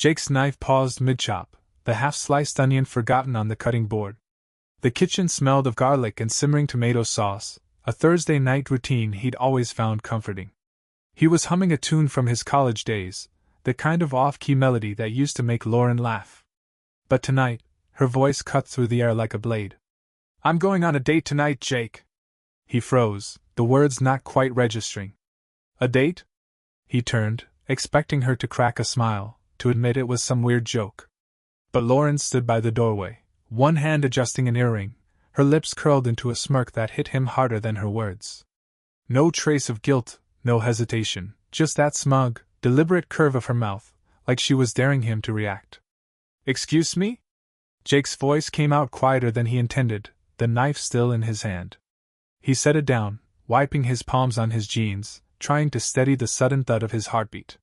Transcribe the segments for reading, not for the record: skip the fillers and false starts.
Jake's knife paused mid-chop, the half-sliced onion forgotten on the cutting board. The kitchen smelled of garlic and simmering tomato sauce, a Thursday night routine he'd always found comforting. He was humming a tune from his college days, the kind of off-key melody that used to make Lauren laugh. But tonight, her voice cut through the air like a blade. "I'm going on a date tonight, Jake." He froze, the words not quite registering. "A date?" He turned, expecting her to crack a smile, to admit it was some weird joke. But Lauren stood by the doorway, one hand adjusting an earring, her lips curled into a smirk that hit him harder than her words. No trace of guilt, no hesitation, just that smug, deliberate curve of her mouth, like she was daring him to react. "Excuse me?" Jake's voice came out quieter than he intended, the knife still in his hand. He set it down, wiping his palms on his jeans, trying to steady the sudden thud of his heartbeat.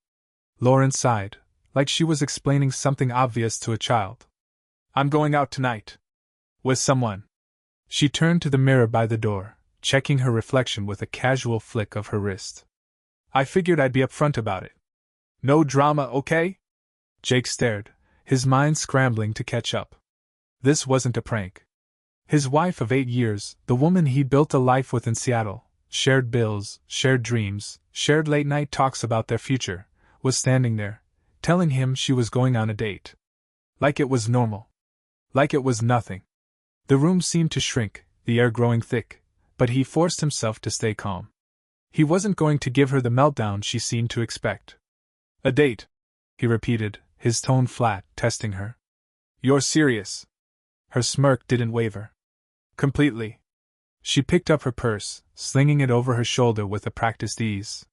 Lauren sighed, like she was explaining something obvious to a child. "I'm going out tonight. With someone." She turned to the mirror by the door, checking her reflection with a casual flick of her wrist. "I figured I'd be upfront about it. No drama, okay?" Jake stared, his mind scrambling to catch up. This wasn't a prank. His wife of 8 years, the woman he'd built a life with in Seattle, shared bills, shared dreams, shared late-night talks about their future, was standing there, telling him she was going on a date. Like it was normal. Like it was nothing. The room seemed to shrink, the air growing thick, but he forced himself to stay calm. He wasn't going to give her the meltdown she seemed to expect. "A date," he repeated, his tone flat, testing her. "You're serious?" Her smirk didn't waver. "Completely." She picked up her purse, slinging it over her shoulder with a practiced ease.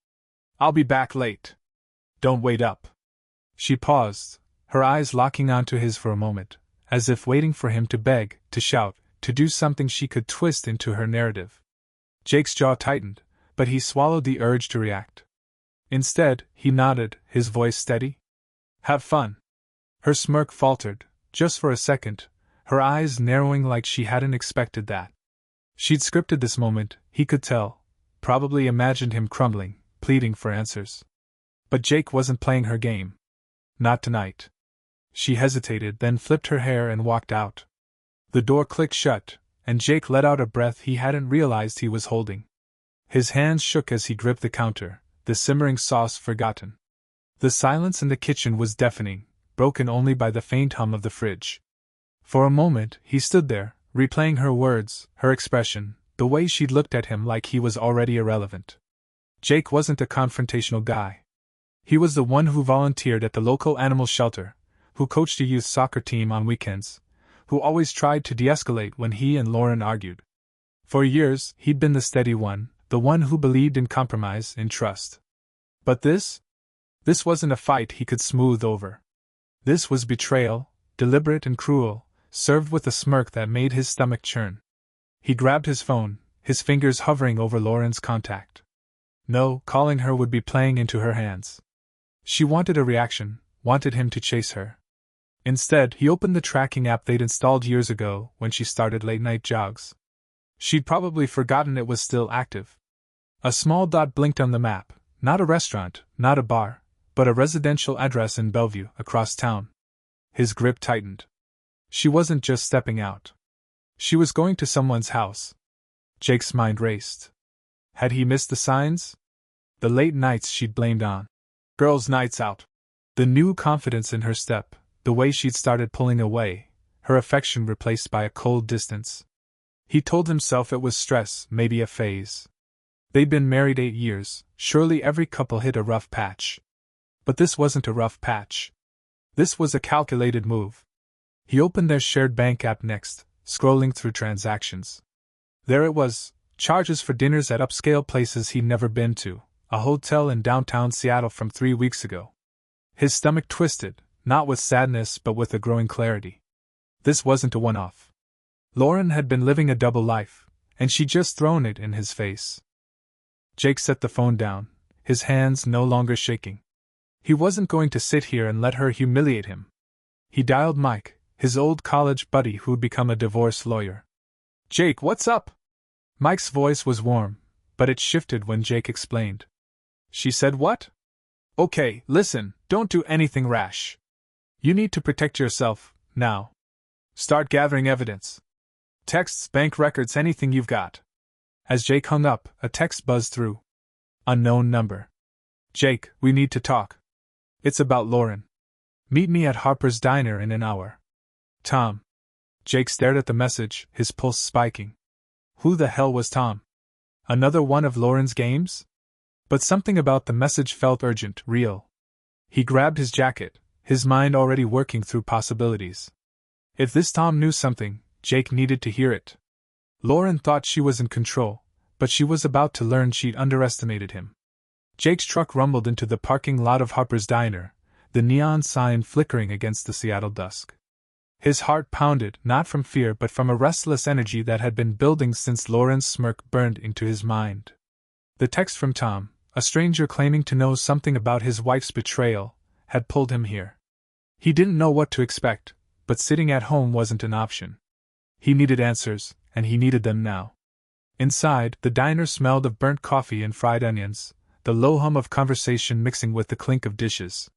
"I'll be back late. Don't wait up." She paused, her eyes locking onto his for a moment, as if waiting for him to beg, to shout, to do something she could twist into her narrative. Jake's jaw tightened, but he swallowed the urge to react. Instead, he nodded, his voice steady. "Have fun." Her smirk faltered, just for a second, her eyes narrowing like she hadn't expected that. She'd scripted this moment, he could tell, probably imagined him crumbling, pleading for answers. But Jake wasn't playing her game. Not tonight. She hesitated, then flipped her hair and walked out. The door clicked shut, and Jake let out a breath he hadn't realized he was holding. His hands shook as he gripped the counter, the simmering sauce forgotten. The silence in the kitchen was deafening, broken only by the faint hum of the fridge. For a moment, he stood there, replaying her words, her expression, the way she'd looked at him like he was already irrelevant. Jake wasn't a confrontational guy. He was the one who volunteered at the local animal shelter, who coached a youth soccer team on weekends, who always tried to de-escalate when he and Lauren argued. For years, he'd been the steady one, the one who believed in compromise, in trust. But this wasn't a fight he could smooth over. This was betrayal, deliberate and cruel, served with a smirk that made his stomach churn. He grabbed his phone, his fingers hovering over Lauren's contact. No, calling her would be playing into her hands. She wanted a reaction, wanted him to chase her. Instead, he opened the tracking app they'd installed years ago when she started late-night jogs. She'd probably forgotten it was still active. A small dot blinked on the map, not a restaurant, not a bar, but a residential address in Bellevue, across town. His grip tightened. She wasn't just stepping out. She was going to someone's house. Jake's mind raced. Had he missed the signs? The late nights she'd blamed on. Girls' nights out. The new confidence in her step, the way she'd started pulling away, her affection replaced by a cold distance. He told himself it was stress, maybe a phase. They'd been married 8 years, surely every couple hit a rough patch. But this wasn't a rough patch. This was a calculated move. He opened their shared bank app next, scrolling through transactions. There it was, charges for dinners at upscale places he'd never been to, a hotel in downtown Seattle from 3 weeks ago. His stomach twisted, not with sadness but with a growing clarity. This wasn't a one-off. Lauren had been living a double life, and she'd just thrown it in his face. Jake set the phone down, his hands no longer shaking. He wasn't going to sit here and let her humiliate him. He dialed Mike, his old college buddy who'd become a divorce lawyer. "Jake, what's up?" Mike's voice was warm, but it shifted when Jake explained. "She said what?" "Okay, listen, don't do anything rash. You need to protect yourself, now. Start gathering evidence. Texts, bank records, anything you've got. As Jake hung up, a text buzzed through. Unknown number. Jake, we need to talk. It's about Lauren. Meet me at Harper's Diner in an hour. Tom. Jake stared at the message, his pulse spiking. Who the hell was Tom? Another one of Lauren's games? But something about the message felt urgent, real. He grabbed his jacket, his mind already working through possibilities. If this Tom knew something, Jake needed to hear it. Lauren thought she was in control, but she was about to learn she'd underestimated him. Jake's truck rumbled into the parking lot of Harper's Diner, the neon sign flickering against the Seattle dusk. His heart pounded, not from fear but from a restless energy that had been building since Lauren's smirk burned into his mind. The text from Tom, a stranger claiming to know something about his wife's betrayal, had pulled him here. He didn't know what to expect, but sitting at home wasn't an option. He needed answers, and he needed them now. Inside, the diner smelled of burnt coffee and fried onions, the low hum of conversation mixing with the clink of dishes.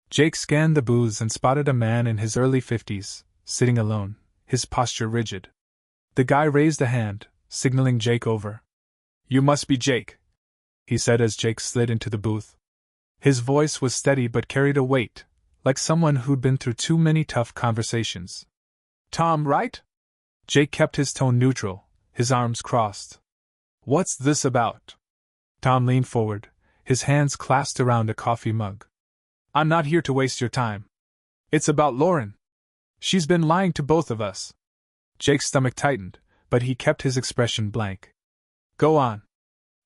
Jake scanned the booths and spotted a man in his early 50s, sitting alone, his posture rigid. The guy raised a hand, signaling Jake over. You must be Jake, he said as Jake slid into the booth. His voice was steady but carried a weight, like someone who'd been through too many tough conversations. Tom, right? Jake kept his tone neutral, his arms crossed. What's this about? Tom leaned forward, his hands clasped around a coffee mug. I'm not here to waste your time. It's about Lauren. She's been lying to both of us. Jake's stomach tightened, but he kept his expression blank. Go on.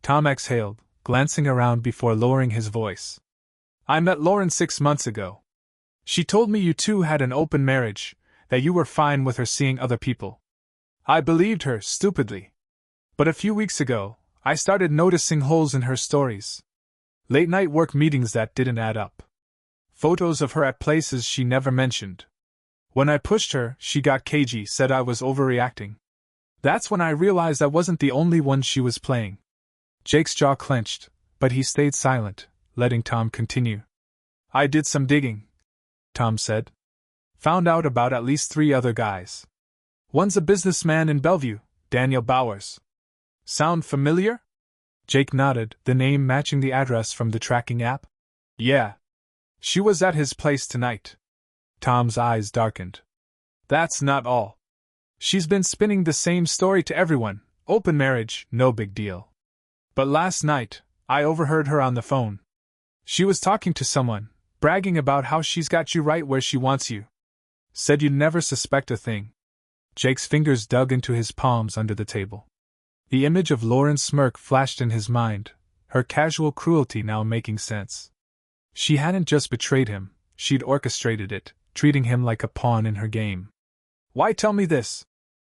Tom exhaled, glancing around before lowering his voice. I met Lauren 6 months ago. She told me you two had an open marriage, that you were fine with her seeing other people. I believed her, stupidly. But a few weeks ago, I started noticing holes in her stories. Late-night work meetings that didn't add up. Photos of her at places she never mentioned. When I pushed her, she got cagey, said I was overreacting. That's when I realized I wasn't the only one she was playing. Jake's jaw clenched, but he stayed silent, letting Tom continue. I did some digging, Tom said. Found out about at least 3 other guys. One's a businessman in Bellevue, Daniel Bowers. Sound familiar? Jake nodded, the name matching the address from the tracking app. Yeah. She was at his place tonight. Tom's eyes darkened. That's not all. She's been spinning the same story to everyone, open marriage, no big deal. But last night, I overheard her on the phone. She was talking to someone, bragging about how she's got you right where she wants you. Said you'd never suspect a thing. Jake's fingers dug into his palms under the table. The image of Lauren's smirk flashed in his mind, her casual cruelty now making sense. She hadn't just betrayed him, she'd orchestrated it, treating him like a pawn in her game. Why tell me this?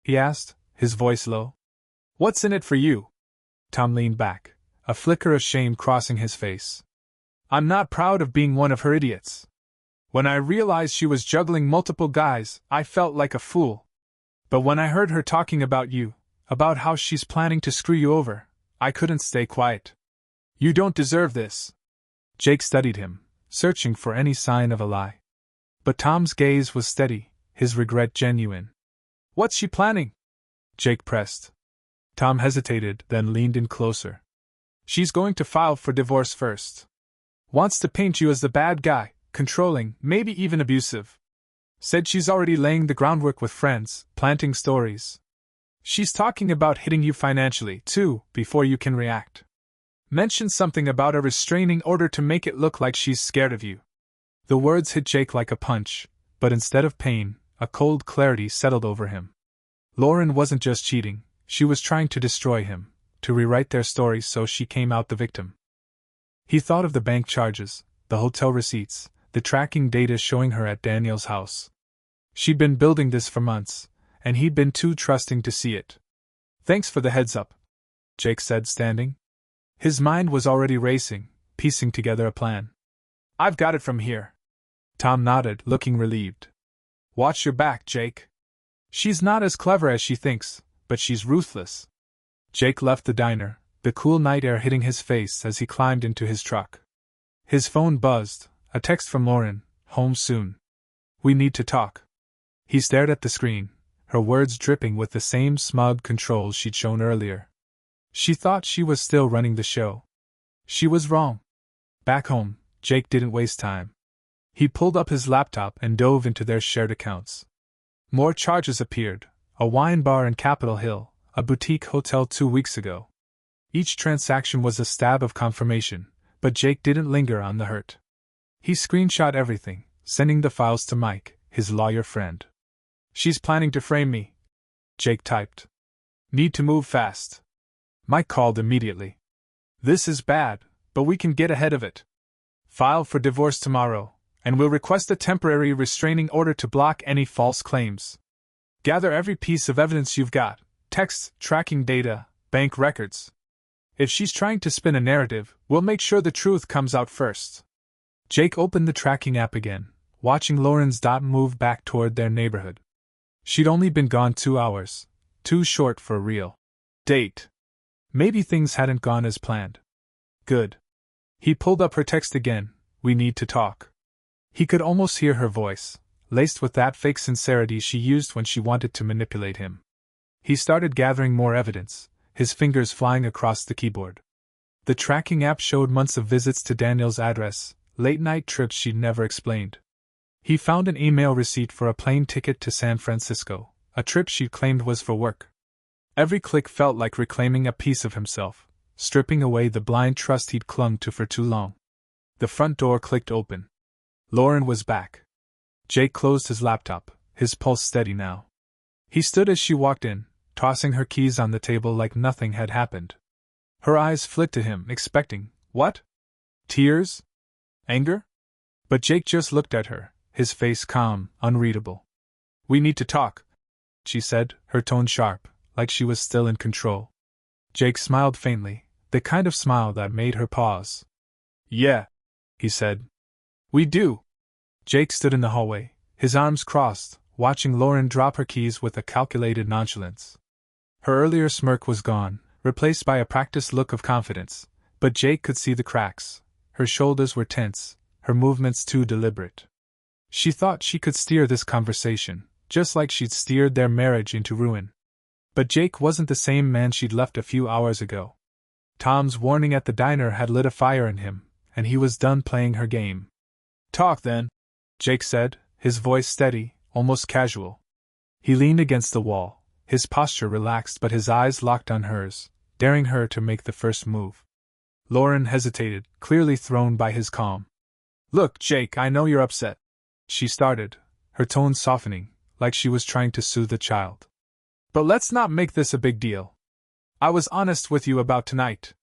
He asked, his voice low. What's in it for you? Tom leaned back, a flicker of shame crossing his face. I'm not proud of being one of her idiots. When I realized she was juggling multiple guys, I felt like a fool. But when I heard her talking about you, about how she's planning to screw you over, I couldn't stay quiet. You don't deserve this. Jake studied him, searching for any sign of a lie. But Tom's gaze was steady, his regret genuine. What's she planning? Jake pressed. Tom hesitated, then leaned in closer. She's going to file for divorce first. Wants to paint you as the bad guy, controlling, maybe even abusive. Said she's already laying the groundwork with friends, planting stories. She's talking about hitting you financially, too, before you can react. Mentioned something about a restraining order to make it look like she's scared of you. The words hit Jake like a punch, but instead of pain, a cold clarity settled over him. Lauren wasn't just cheating, she was trying to destroy him, to rewrite their story so she came out the victim. He thought of the bank charges, the hotel receipts, the tracking data showing her at Daniel's house. She'd been building this for months, and he'd been too trusting to see it. Thanks for the heads up, Jake said, standing. His mind was already racing, piecing together a plan. I've got it from here. Tom nodded, looking relieved. Watch your back, Jake. She's not as clever as she thinks, but she's ruthless. Jake left the diner, the cool night air hitting his face as he climbed into his truck. His phone buzzed, a text from Lauren, home soon. We need to talk. He stared at the screen, her words dripping with the same smug control she'd shown earlier. She thought she was still running the show. She was wrong. Back home, Jake didn't waste time. He pulled up his laptop and dove into their shared accounts. More charges appeared: a wine bar in Capitol Hill, a boutique hotel 2 weeks ago. Each transaction was a stab of confirmation, but Jake didn't linger on the hurt. He screenshot everything, sending the files to Mike, his lawyer friend. "She's planning to frame me," Jake typed. "Need to move fast." Mike called immediately. "This is bad, but we can get ahead of it. File for divorce tomorrow, and we'll request a temporary restraining order to block any false claims. Gather every piece of evidence you've got: texts, tracking data, bank records. If she's trying to spin a narrative, we'll make sure the truth comes out first." Jake opened the tracking app again, watching Lauren's dot move back toward their neighborhood. She'd only been gone 2 hours, too short for a real date. Maybe things hadn't gone as planned. Good. He pulled up her text again: "We need to talk." He could almost hear her voice, laced with that fake sincerity she used when she wanted to manipulate him. He started gathering more evidence, his fingers flying across the keyboard. The tracking app showed months of visits to Daniel's address, late-night trips she'd never explained. He found an email receipt for a plane ticket to San Francisco, a trip she'd claimed was for work. Every click felt like reclaiming a piece of himself, stripping away the blind trust he'd clung to for too long. The front door clicked open. Lauren was back. Jake closed his laptop, his pulse steady now. He stood as she walked in, tossing her keys on the table like nothing had happened. Her eyes flicked to him, expecting, what? Tears? Anger? But Jake just looked at her, his face calm, unreadable. "We need to talk," she said, her tone sharp, like she was still in control. Jake smiled faintly, the kind of smile that made her pause. "Yeah," he said. "We do." Jake stood in the hallway, his arms crossed, watching Lauren drop her keys with a calculated nonchalance. Her earlier smirk was gone, replaced by a practiced look of confidence, but Jake could see the cracks. Her shoulders were tense, her movements too deliberate. She thought she could steer this conversation, just like she'd steered their marriage into ruin. But Jake wasn't the same man she'd left a few hours ago. Tom's warning at the diner had lit a fire in him, and he was done playing her game. "Talk then," Jake said, his voice steady, almost casual. He leaned against the wall, his posture relaxed but his eyes locked on hers, daring her to make the first move. Lauren hesitated, clearly thrown by his calm. "Look, Jake, I know you're upset," she started, her tone softening, like she was trying to soothe the child. "But let's not make this a big deal. I was honest with you about tonight.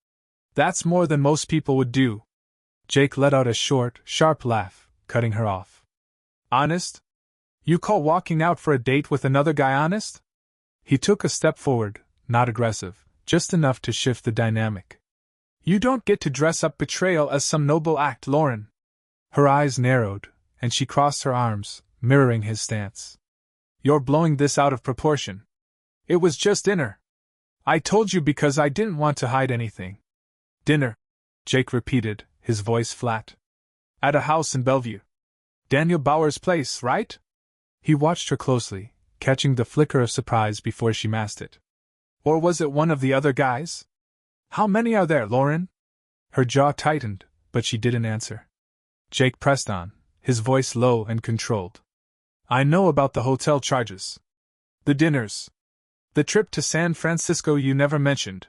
That's more than most people would do." Jake let out a short, sharp laugh, cutting her off. "Honest? You call walking out for a date with another guy honest?" He took a step forward, not aggressive, just enough to shift the dynamic. "You don't get to dress up betrayal as some noble act, Lauren." Her eyes narrowed, and she crossed her arms, mirroring his stance. "You're blowing this out of proportion. It was just dinner. I told you because I didn't want to hide anything." "Dinner," Jake repeated, his voice flat. "At a house in Bellevue. Daniel Bauer's place, right?" He watched her closely, catching the flicker of surprise before she masked it. "Or was it one of the other guys? How many are there, Lauren?" Her jaw tightened, but she didn't answer. Jake pressed on, his voice low and controlled. "I know about the hotel charges. The dinners. The trip to San Francisco you never mentioned.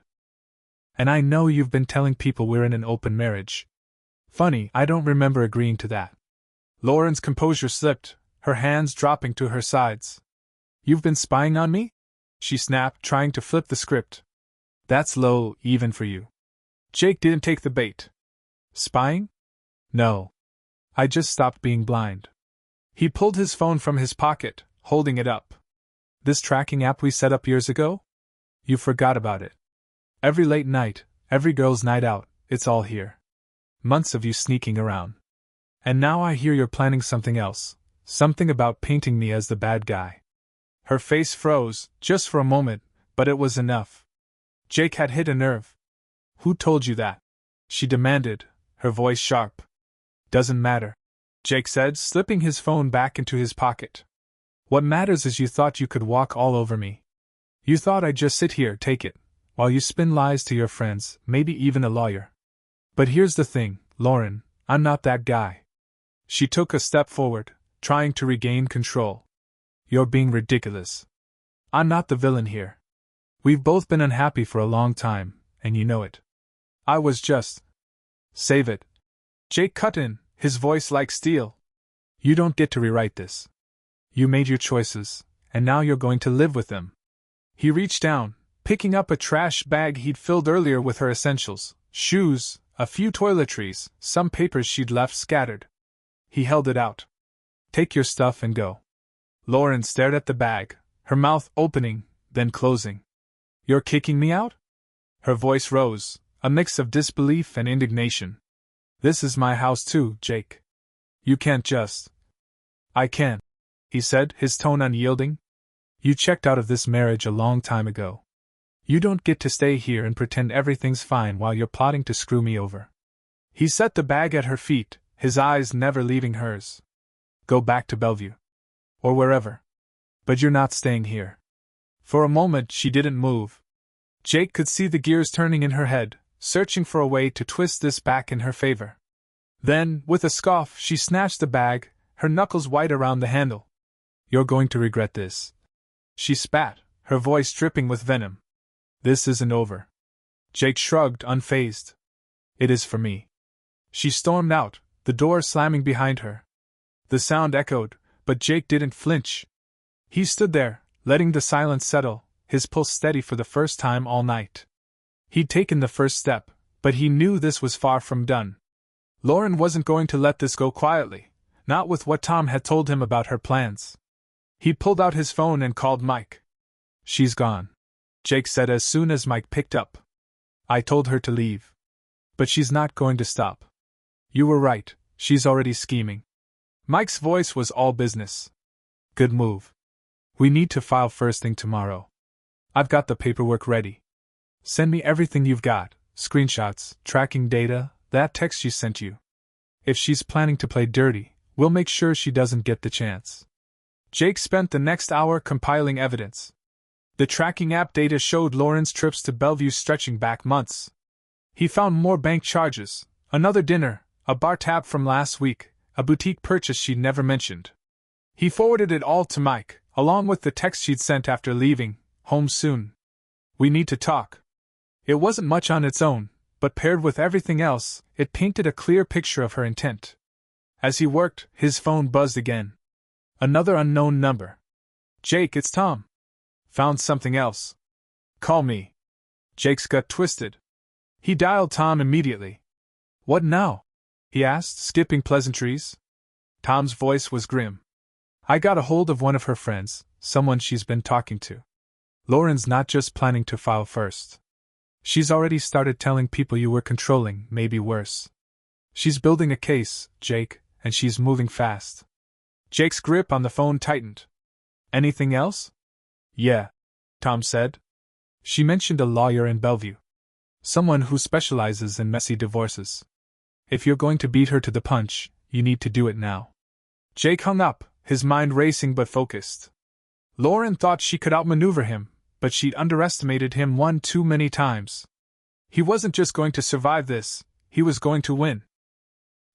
And I know you've been telling people we're in an open marriage. Funny, I don't remember agreeing to that." Lauren's composure slipped, her hands dropping to her sides. "You've been spying on me?" she snapped, trying to flip the script. "That's low, even for you." Jake didn't take the bait. "Spying? No. I just stopped being blind." He pulled his phone from his pocket, holding it up. "This tracking app we set up years ago? You forgot about it. Every late night, every girl's night out, it's all here. Months of you sneaking around. And now I hear you're planning something else, something about painting me as the bad guy." Her face froze, just for a moment, but it was enough. Jake had hit a nerve. "Who told you that?" she demanded, her voice sharp. "Doesn't matter. Jake said, slipping his phone back into his pocket. What matters is you thought you could walk all over me. You thought I'd just sit here, take it, while you spin lies to your friends, maybe even a lawyer. But here's the thing, Lauren, I'm not that guy. She took a step forward, trying to regain control. You're being ridiculous. I'm not the villain here. We've both been unhappy for a long time, and you know it. I was just... Save it. Jake cut in, his voice like steel. You don't get to rewrite this. You made your choices, and now you're going to live with them. He reached down, picking up a trash bag he'd filled earlier with her essentials, shoes, a few toiletries, some papers she'd left scattered. He held it out. Take your stuff and go. Lauren stared at the bag, her mouth opening, then closing. You're kicking me out? Her voice rose, a mix of disbelief and indignation. This is my house too, Jake. You can't just... I can, he said, his tone unyielding. You checked out of this marriage a long time ago. You don't get to stay here and pretend everything's fine while you're plotting to screw me over. He set the bag at her feet, his eyes never leaving hers. Go back to Bellevue. Or wherever. But you're not staying here. For a moment she didn't move. Jake could see the gears turning in her head, searching for a way to twist this back in her favor. Then, with a scoff, she snatched the bag, her knuckles white around the handle. You're going to regret this. She spat, her voice dripping with venom. This isn't over. Jake shrugged, unfazed. It is for me. She stormed out, the door slamming behind her. The sound echoed, but Jake didn't flinch. He stood there, letting the silence settle, his pulse steady for the first time all night. He'd taken the first step, but he knew this was far from done. Lauren wasn't going to let this go quietly, not with what Tom had told him about her plans. He pulled out his phone and called Mike. She's gone, Jake said as soon as Mike picked up. I told her to leave. But she's not going to stop. You were right, she's already scheming. Mike's voice was all business. Good move. We need to file first thing tomorrow. I've got the paperwork ready. Send me everything you've got, screenshots, tracking data, that text she sent you. If she's planning to play dirty, we'll make sure she doesn't get the chance. Jake spent the next hour compiling evidence. The tracking app data showed Lauren's trips to Bellevue stretching back months. He found more bank charges, another dinner, a bar tab from last week, a boutique purchase she'd never mentioned. He forwarded it all to Mike, along with the text she'd sent after leaving, home soon. We need to talk. It wasn't much on its own, but paired with everything else, it painted a clear picture of her intent. As he worked, his phone buzzed again. Another unknown number. Jake, it's Tom. Found something else. Call me. Jake's gut twisted. He dialed Tom immediately. What now? He asked, skipping pleasantries. Tom's voice was grim. I got a hold of one of her friends, someone she's been talking to. Lauren's not just planning to file first. She's already started telling people you were controlling, maybe worse. She's building a case, Jake, and she's moving fast. Jake's grip on the phone tightened. Anything else? Yeah, Tom said. She mentioned a lawyer in Bellevue. Someone who specializes in messy divorces. If you're going to beat her to the punch, you need to do it now. Jake hung up, his mind racing but focused. Lauren thought she could outmaneuver him, but she'd underestimated him one too many times. He wasn't just going to survive this, he was going to win.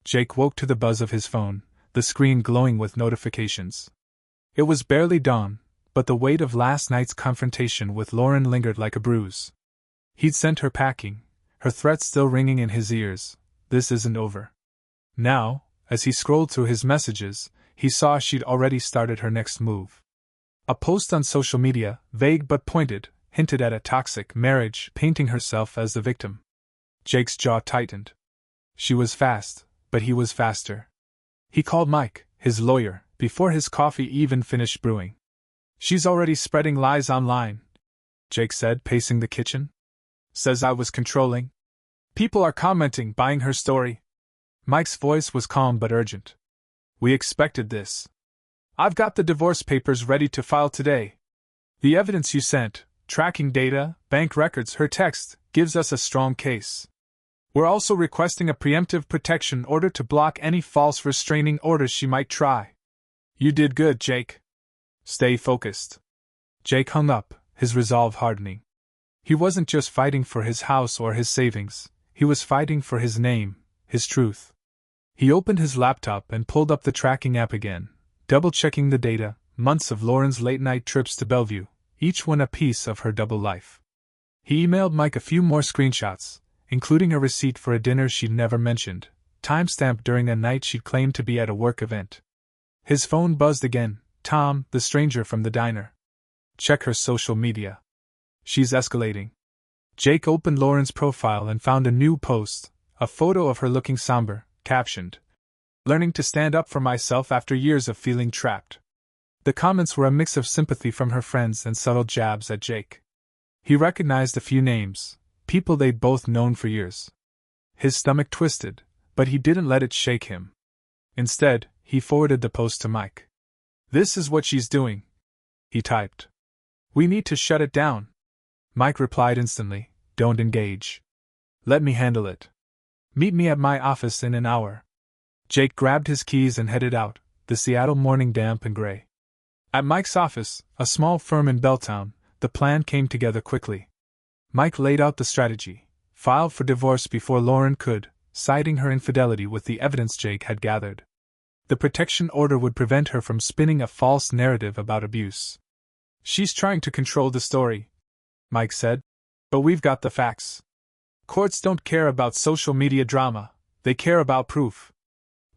Jake woke to the buzz of his phone, the screen glowing with notifications. It was barely dawn, but the weight of last night's confrontation with Lauren lingered like a bruise. He'd sent her packing, her threats still ringing in his ears. This isn't over. Now, as he scrolled through his messages, he saw she'd already started her next move. A post on social media, vague but pointed, hinted at a toxic marriage, painting herself as the victim. Jake's jaw tightened. She was fast, but he was faster. He called Mike, his lawyer, before his coffee even finished brewing. She's already spreading lies online, Jake said, pacing the kitchen. Says I was controlling. People are commenting, buying her story. Mike's voice was calm but urgent. We expected this. I've got the divorce papers ready to file today. The evidence you sent, tracking data, bank records, her text, gives us a strong case. We're also requesting a preemptive protection order to block any false restraining orders she might try. You did good, Jake. Stay focused. Jake hung up, his resolve hardening. He wasn't just fighting for his house or his savings, he was fighting for his name, his truth. He opened his laptop and pulled up the tracking app again, double-checking the data, months of Lauren's late-night trips to Bellevue, each one a piece of her double life. He emailed Mike a few more screenshots, including a receipt for a dinner she'd never mentioned, timestamped during a night she'd claimed to be at a work event. His phone buzzed again. Tom, the stranger from the diner. Check her social media. She's escalating. Jake opened Lauren's profile and found a new post, a photo of her looking somber, captioned, "Learning to stand up for myself after years of feeling trapped." The comments were a mix of sympathy from her friends and subtle jabs at Jake. He recognized a few names, people they'd both known for years. His stomach twisted, but he didn't let it shake him. Instead, he forwarded the post to Mike. "This is what she's doing," he typed. "We need to shut it down." Mike replied instantly, "Don't engage. Let me handle it. Meet me at my office in an hour." Jake grabbed his keys and headed out, the Seattle morning damp and gray. At Mike's office, a small firm in Belltown, the plan came together quickly. Mike laid out the strategy, filed for divorce before Lauren could, citing her infidelity with the evidence Jake had gathered. The protection order would prevent her from spinning a false narrative about abuse. "She's trying to control the story," Mike said, "but we've got the facts. Courts don't care about social media drama, they care about proof."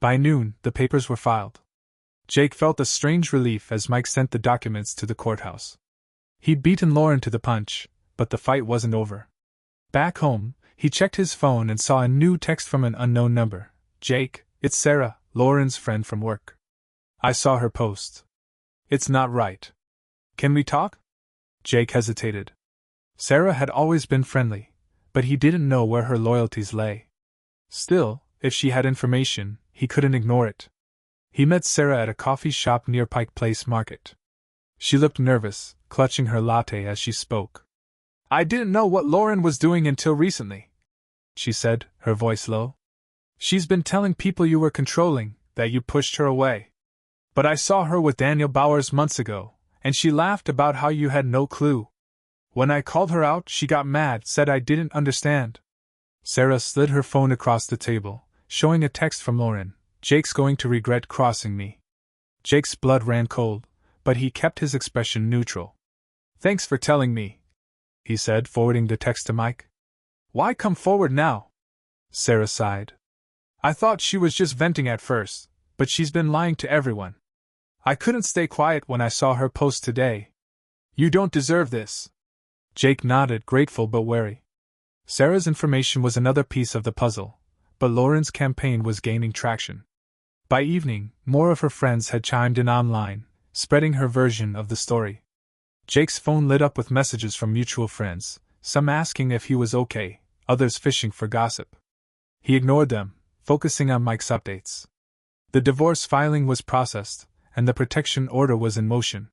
By noon, the papers were filed. Jake felt a strange relief as Mike sent the documents to the courthouse. He'd beaten Lauren to the punch, but the fight wasn't over. Back home, he checked his phone and saw a new text from an unknown number. "Jake, it's Sarah, Lauren's friend from work. I saw her post. It's not right. Can we talk?" Jake hesitated. Sarah had always been friendly, but he didn't know where her loyalties lay. Still, if she had information, he couldn't ignore it. He met Sarah at a coffee shop near Pike Place Market. She looked nervous, clutching her latte as she spoke. "I didn't know what Lauren was doing until recently," she said, her voice low. "She's been telling people you were controlling, that you pushed her away. But I saw her with Daniel Bowers months ago, and she laughed about how you had no clue. When I called her out, she got mad, said I didn't understand." Sarah slid her phone across the table, showing a text from Lauren. "Jake's going to regret crossing me." Jake's blood ran cold, but he kept his expression neutral. "Thanks for telling me," he said, forwarding the text to Mike. "Why come forward now?" Sarah sighed. "I thought she was just venting at first, but she's been lying to everyone. I couldn't stay quiet when I saw her post today. You don't deserve this." Jake nodded, grateful but wary. Sarah's information was another piece of the puzzle, but Lauren's campaign was gaining traction. By evening, more of her friends had chimed in online, spreading her version of the story. Jake's phone lit up with messages from mutual friends, some asking if he was okay, others fishing for gossip. He ignored them, focusing on Mike's updates. The divorce filing was processed, and the protection order was in motion.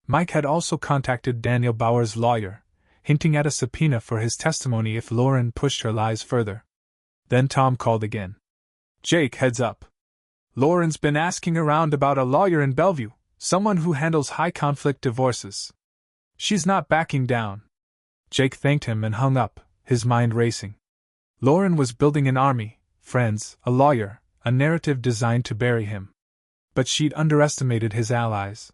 Mike had also contacted Daniel Bauer's lawyer, hinting at a subpoena for his testimony if Lauren pushed her lies further. Then Tom called again. "Jake, heads up. Lauren's been asking around about a lawyer in Bellevue, someone who handles high-conflict divorces. She's not backing down." Jake thanked him and hung up, his mind racing. Lauren was building an army, friends, a lawyer, a narrative designed to bury him. But she'd underestimated his allies.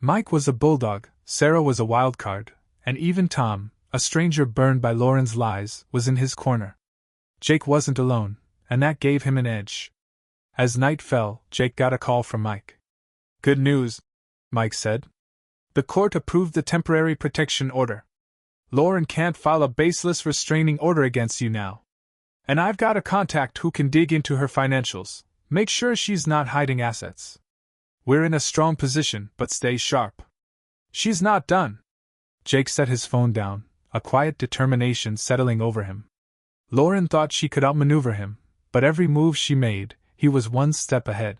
Mike was a bulldog, Sarah was a wild card, and even Tom, a stranger burned by Lauren's lies, was in his corner. Jake wasn't alone, and that gave him an edge. As night fell, Jake got a call from Mike. "Good news," Mike said. "The court approved the temporary protection order. Lauren can't file a baseless restraining order against you now. And I've got a contact who can dig into her financials, make sure she's not hiding assets. We're in a strong position, but stay sharp. She's not done." Jake set his phone down, a quiet determination settling over him. Lauren thought she could outmaneuver him, but every move she made, he was one step ahead.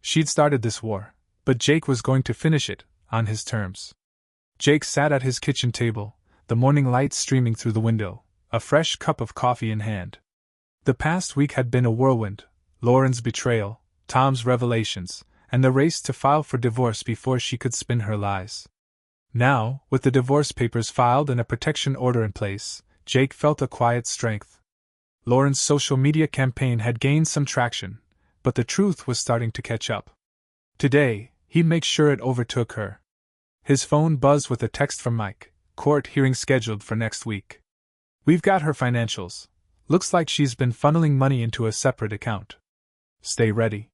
She'd started this war, but Jake was going to finish it, on his terms. Jake sat at his kitchen table, the morning light streaming through the window, a fresh cup of coffee in hand. The past week had been a whirlwind: Lauren's betrayal, Tom's revelations, and the race to file for divorce before she could spin her lies. Now, with the divorce papers filed and a protection order in place, Jake felt a quiet strength. Lauren's social media campaign had gained some traction, but the truth was starting to catch up. Today, he'd make sure it overtook her. His phone buzzed with a text from Mike. Court hearing scheduled for next week. We've got her financials. Looks like she's been funneling money into a separate account. Stay ready.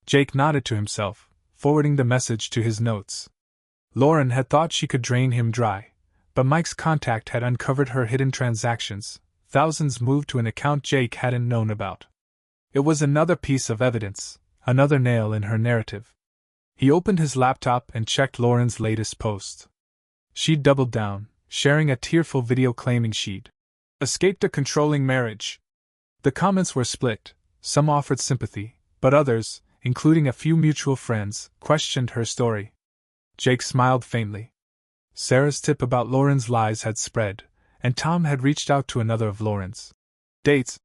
Jake nodded to himself, forwarding the message to his notes. Lauren had thought she could drain him dry, but Mike's contact had uncovered her hidden transactions. Thousands moved to an account Jake hadn't known about. It was another piece of evidence, another nail in her narrative. He opened his laptop and checked Lauren's latest post. She'd doubled down, sharing a tearful video claiming she'd escaped a controlling marriage. The comments were split. Some offered sympathy, but others, including a few mutual friends, questioned her story. Jake smiled faintly. Sarah's tip about Lauren's lies had spread, and Tom had reached out to another of Lauren's dates,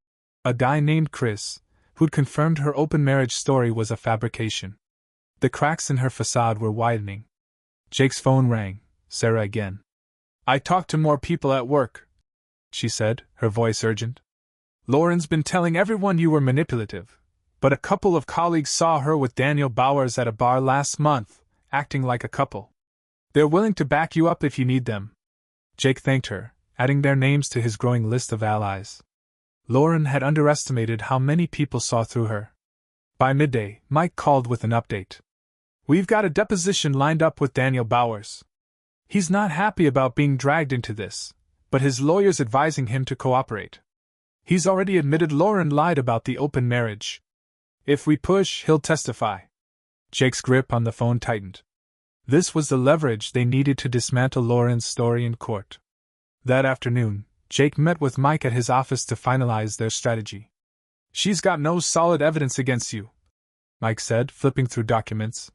a guy named Chris, who'd confirmed her open marriage story was a fabrication. The cracks in her facade were widening. Jake's phone rang. Sarah again. I talked to more people at work, she said, her voice urgent. Lauren's been telling everyone you were manipulative, but a couple of colleagues saw her with Daniel Bowers at a bar last month, acting like a couple. They're willing to back you up if you need them. Jake thanked her, adding their names to his growing list of allies. Lauren had underestimated how many people saw through her. By midday, Mike called with an update. We've got a deposition lined up with Daniel Bowers. He's not happy about being dragged into this, but his lawyer's advising him to cooperate. He's already admitted Lauren lied about the open marriage. If we push, he'll testify. Jake's grip on the phone tightened. This was the leverage they needed to dismantle Lauren's story in court. That afternoon, Jake met with Mike at his office to finalize their strategy. She's got no solid evidence against you, Mike said, flipping through documents.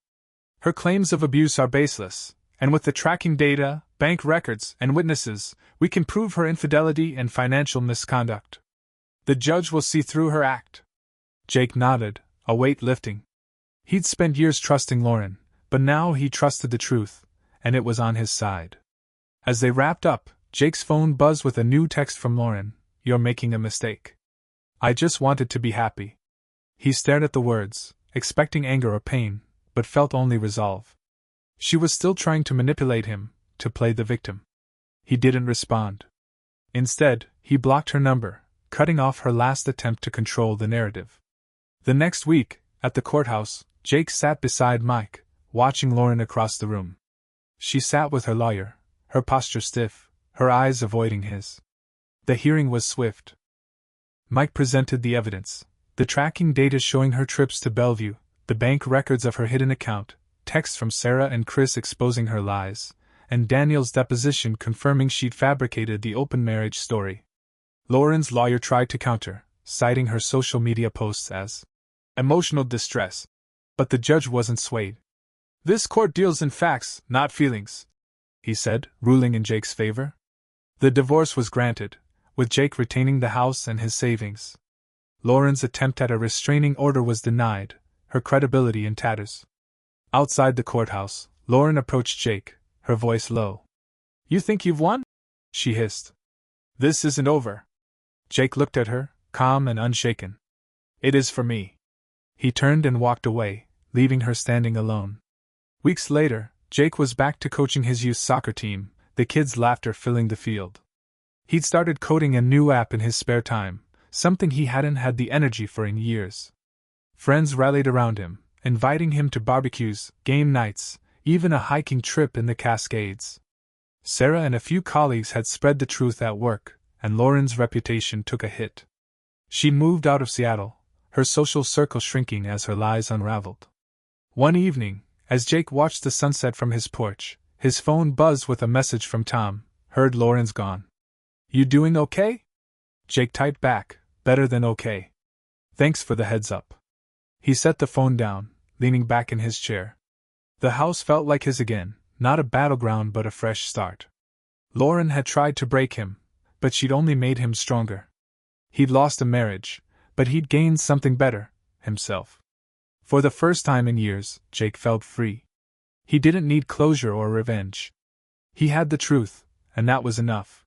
Her claims of abuse are baseless, and with the tracking data, bank records, and witnesses, we can prove her infidelity and financial misconduct. The judge will see through her act. Jake nodded, a weight lifting. He'd spent years trusting Lauren, but now he trusted the truth, and it was on his side. As they wrapped up, Jake's phone buzzed with a new text from Lauren. You're making a mistake. I just wanted to be happy. He stared at the words, expecting anger or pain, but felt only resolve. She was still trying to manipulate him, to play the victim. He didn't respond. Instead, he blocked her number, cutting off her last attempt to control the narrative. The next week, at the courthouse, Jake sat beside Mike, watching Lauren across the room. She sat with her lawyer, her posture stiff, her eyes avoiding his. The hearing was swift. Mike presented the evidence, the tracking data showing her trips to Bellevue, the bank records of her hidden account, texts from Sarah and Chris exposing her lies, and Daniel's deposition confirming she'd fabricated the open marriage story. Lauren's lawyer tried to counter, citing her social media posts as emotional distress, but the judge wasn't swayed. This court deals in facts, not feelings, he said, ruling in Jake's favor. The divorce was granted, with Jake retaining the house and his savings. Lauren's attempt at a restraining order was denied, her credibility in tatters. Outside the courthouse, Lauren approached Jake, her voice low. You think you've won? She hissed. This isn't over. Jake looked at her, calm and unshaken. It is for me. He turned and walked away, leaving her standing alone. Weeks later, Jake was back to coaching his youth soccer team, the kids' laughter filling the field. He'd started coding a new app in his spare time, something he hadn't had the energy for in years. Friends rallied around him, inviting him to barbecues, game nights, even a hiking trip in the Cascades. Sarah and a few colleagues had spread the truth at work, and Lauren's reputation took a hit. She moved out of Seattle, her social circle shrinking as her lies unraveled. One evening, as Jake watched the sunset from his porch, his phone buzzed with a message from Tom. Heard Lauren's gone. You doing okay? Jake typed back, better than okay. Thanks for the heads up. He set the phone down, leaning back in his chair. The house felt like his again, not a battleground but a fresh start. Lauren had tried to break him, but she'd only made him stronger. He'd lost a marriage, But he'd gained something better, himself. For the first time in years, Jake felt free. He didn't need closure or revenge. He had the truth, and that was enough.